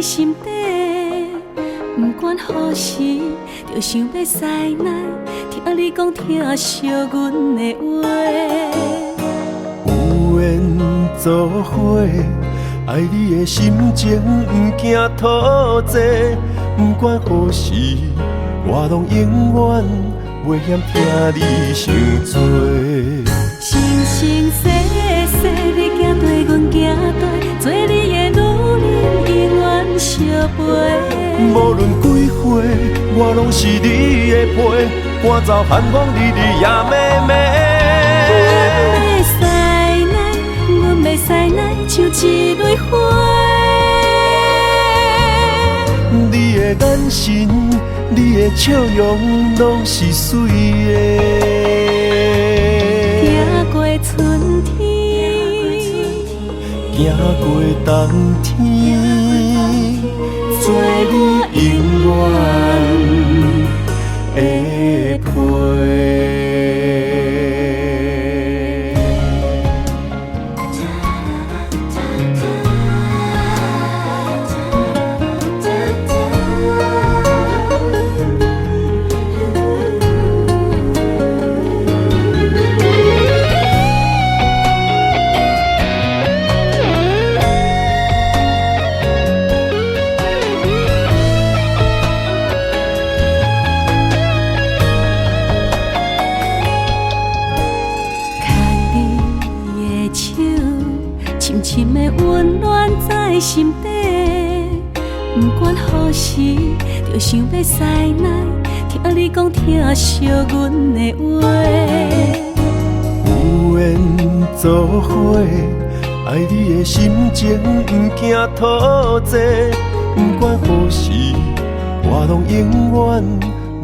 心底，不管何时，就想要塞奶，听你讲，疼惜阮的话。有缘做伙，爱你的心情不惊土济，不管何时，我拢永远袂嫌听你伤多。生生世世，你行对，阮行对，做你的女人，永远相陪。无论几岁，我拢是你的陪，赶走寒风日日夜暝暝。阮要塞奶，像一蕊花。你的眼神，你的笑容，拢是水的。行过春天，行过冬天，做你永远的陪。深深的温暖在心底，不管何时，就想要塞奶，听你讲，疼惜阮的话。有缘做伙，爱你的心情不惊土济，不管何时，我拢永远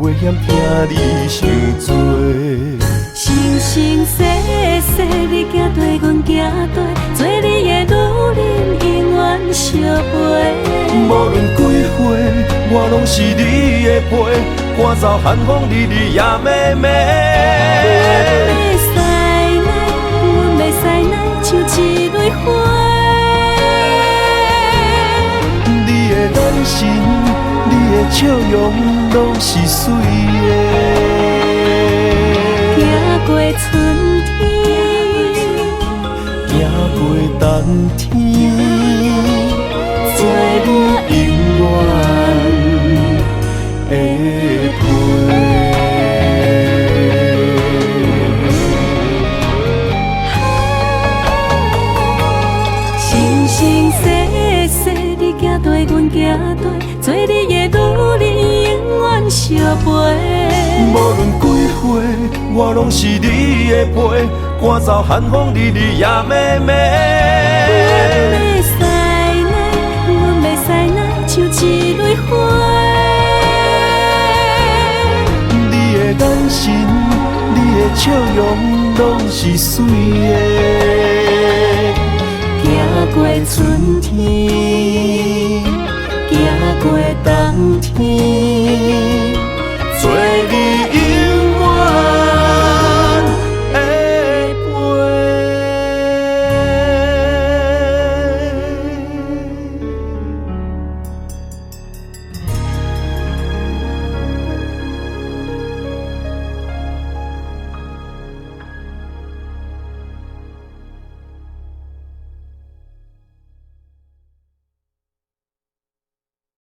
袂嫌听你伤多。生生世世，你行对，阮行对，做你的女人，永远相陪。无论几岁，我拢是你的陪，赶走寒风日日夜暝暝。阮要塞奶，像一蕊花。你的眼神，你的笑容，拢是水的。行过春天，行过冬天，做你永远的陪。生生世世，你行对，阮行对，做你的女人，永远相陪。无论几岁，我拢是你的陪，赶走寒风日日夜暝暝。阮要塞奶，像一蕊花。你的眼神，你的笑容，拢是水的。行过春天，行过冬天。